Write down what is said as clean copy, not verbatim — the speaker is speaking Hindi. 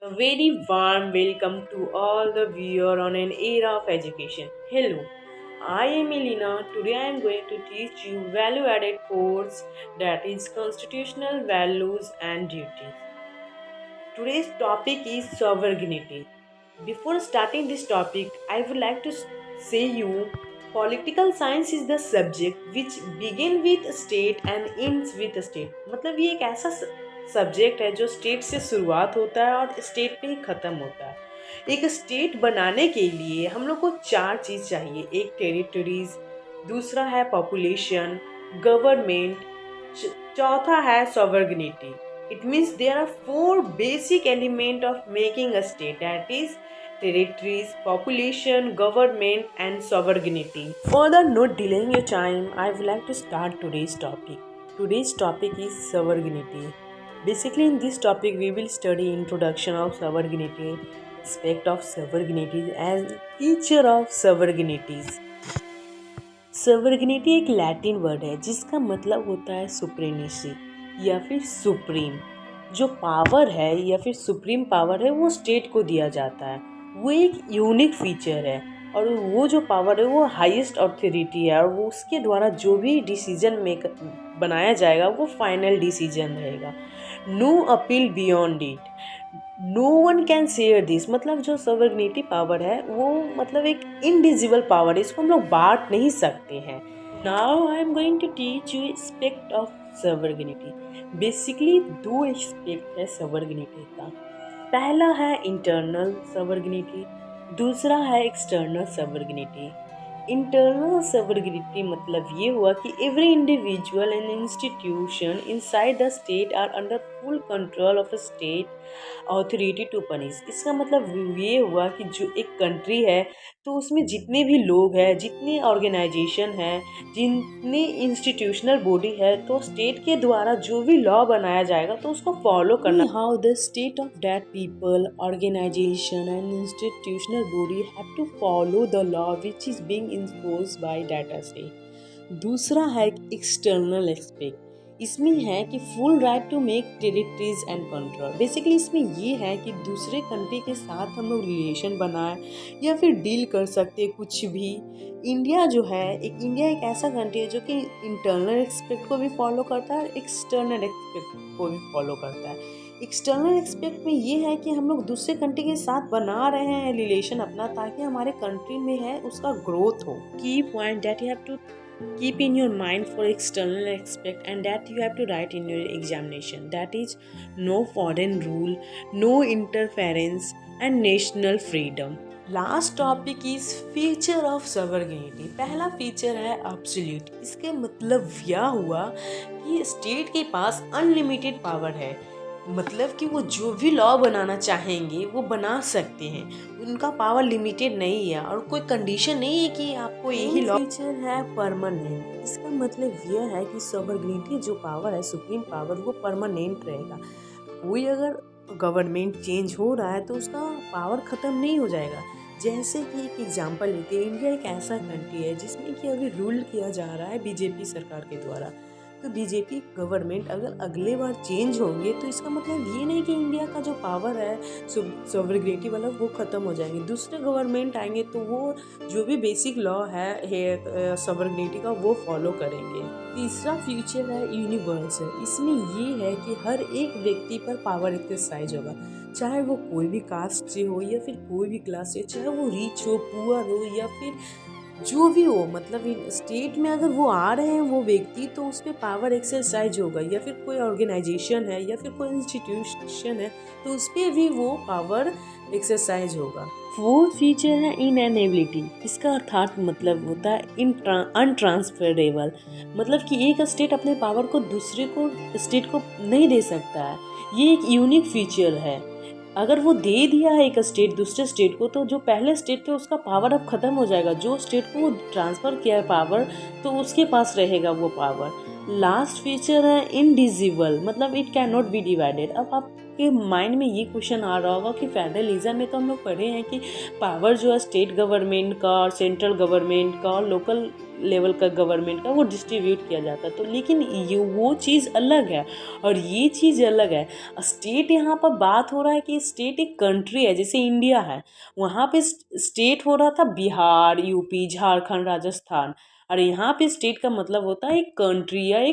A very warm welcome to all the viewer on an era of education. Hello, I am Elena. Today I am going to teach you value added course that is constitutional values and duties. Today's topic is sovereignty. Before starting this topic, I would like to say you political science is the subject which begin with state and ends with state. मतलब ये एक ऐसा सब्जेक्ट है जो स्टेट से शुरुआत होता है और स्टेट पे ही ख़त्म होता है। एक स्टेट बनाने के लिए हम लोग को चार चीज़ चाहिए। एक टेरिटरीज, दूसरा है पॉपुलेशन, गवर्नमेंट, चौथा है sovereignty. It means there are four basic elements of making a state, that is territories, population, government and sovereignty. Further, not delaying your time, I would like to start today's topic. Today's topic is sovereignty. Basically in this topic we will study introduction of sovereignty, aspect of sovereignty and feature of sovereignties. सवर्गनिटी एक लैटिन वर्ड है जिसका मतलब होता है सुप्रीमेसी या फिर सुप्रीम। जो पावर है या फिर सुप्रीम पावर है वो स्टेट को दिया जाता है। वो एक यूनिक फीचर है और वो जो पावर है वो हाईएस्ट अथॉरिटी है और वो उसके द्वारा जो भी डिसीजन मेक बनाया जाएगा वो फाइनल डिसीजन रहेगा। No appeal beyond it, no one can share this. मतलब जो सवर्गनिटी पावर है वो मतलब एक इनडिजिबल पावर है, इसको हम लोग बांट नहीं सकते हैं। Now I am going to teach you aspect of sovereignty. Basically दो एस्पेक्ट है सवर्गनिटी का। पहला है इंटरनल सवर्गनिटी, दूसरा है एक्सटर्नल सवर्गनिटी। इंटरनल सवर्गनिटी मतलब ये हुआ कि every individual and institution inside the state are under full control of a state authority to punish. इसका मतलब ये हुआ कि जो एक कंट्री है तो उसमें जितने भी लोग हैं, जितने ऑर्गेनाइजेशन हैं, जितने इंस्टीट्यूशनल बॉडी है, तो स्टेट के द्वारा जो भी लॉ बनाया जाएगा तो उसको फॉलो करना। How the state of that people, organisation and institutional body have to follow the law which is being imposed by that state. दूसरा है एक्सटर्नल एस्पेक्ट। इसमें है कि full right to make territories and control. Basically इसमें ये है कि दूसरे कंट्री के साथ हम लोग रिलेशन बनाए या फिर डील कर सकते कुछ भी। इंडिया जो है इंडिया एक ऐसा कंट्री है जो कि इंटरनल एक्सपेक्ट को भी फॉलो करता है और एक्सटर्नल एक्सपेक्ट को भी फॉलो करता है। एक्सटर्नल एक्सपेक्ट में ये है कि हम लोग दूसरे कंट्री के साथ बना रहे हैं रिलेशन अपना ताकि हमारे कंट्री में है उसका ग्रोथ हो। Key point that you have to keep in your mind for external aspect and that you have to write in your examination, that is no foreign rule, no interference and national freedom. Last topic is feature of sovereignty. पहला फीचर है एब्सोल्यूट। इसके मतलब यह हुआ कि स्टेट के पास अनलिमिटेड पावर है, मतलब कि वो जो भी लॉ बनाना चाहेंगे वो बना सकते हैं, उनका पावर लिमिटेड नहीं है और कोई कंडीशन नहीं है कि आपको यही लॉ। फीचर है परमानेंट। इसका मतलब यह है कि सॉवरेनिटी जो पावर है, सुप्रीम पावर, वो परमानेंट रहेगा। कोई अगर गवर्नमेंट चेंज हो रहा है तो उसका पावर ख़त्म नहीं हो जाएगा। जैसे कि एक एग्जांपल लेते हैं, इंडिया एक ऐसा कंट्री है जिसमें कि अभी रूल किया जा रहा है बीजेपी सरकार के द्वारा। तो बीजेपी गवर्नमेंट अगर अगले बार चेंज होंगे तो इसका मतलब ये नहीं कि इंडिया का जो पावर है सॉवरेनिटी वाला वो ख़त्म हो जाएंगे। दूसरे गवर्नमेंट आएंगे तो वो जो भी बेसिक लॉ है सॉवरेनिटी का वो फॉलो करेंगे। तीसरा फीचर है यूनिवर्सल। इसमें ये है कि हर एक व्यक्ति पर पावर एक्सरसाइज होगा, चाहे वो कोई भी कास्ट से हो या फिर कोई भी क्लास से, चाहे वो रिच हो, पुअर हो या फिर जो भी हो। मतलब स्टेट में अगर वो आ रहे हैं वो व्यक्ति तो उस पर पावर एक्सरसाइज होगा, या फिर कोई ऑर्गेनाइजेशन है या फिर कोई इंस्टीट्यूशन है तो उस पर भी वो पावर एक्सरसाइज होगा। फोर्थ फीचर है इनएनेबिलिटी। इसका अर्थात मतलब होता है अनट्रांसफरेबल। मतलब कि एक स्टेट अपने पावर को दूसरे को स्टेट को नहीं दे सकता है। ये एक यूनिक फीचर है। अगर वो दे दिया है एक स्टेट दूसरे स्टेट को तो जो पहले स्टेट थे उसका पावर अब ख़त्म हो जाएगा। जो स्टेट को वो ट्रांसफ़र किया है पावर तो उसके पास रहेगा वो पावर। लास्ट फीचर है इनडिजिबल। मतलब it can not be divided. अब आप के माइंड में ये क्वेश्चन आ रहा होगा कि फेडरलिज्म में तो हम लोग पढ़े हैं कि पावर जो है स्टेट गवर्नमेंट का और सेंट्रल गवर्नमेंट का और लोकल लेवल का गवर्नमेंट का वो डिस्ट्रीब्यूट किया जाता है। तो लेकिन ये वो चीज़ अलग है और ये चीज़ अलग है। स्टेट यहाँ पर बात हो रहा है कि स्टेट एक कंट्री है, जैसे इंडिया है, वहाँ पे स्टेट हो रहा था बिहार, यूपी, झारखंड, राजस्थान। और यहाँ पे स्टेट का मतलब होता है एक कंट्री या एक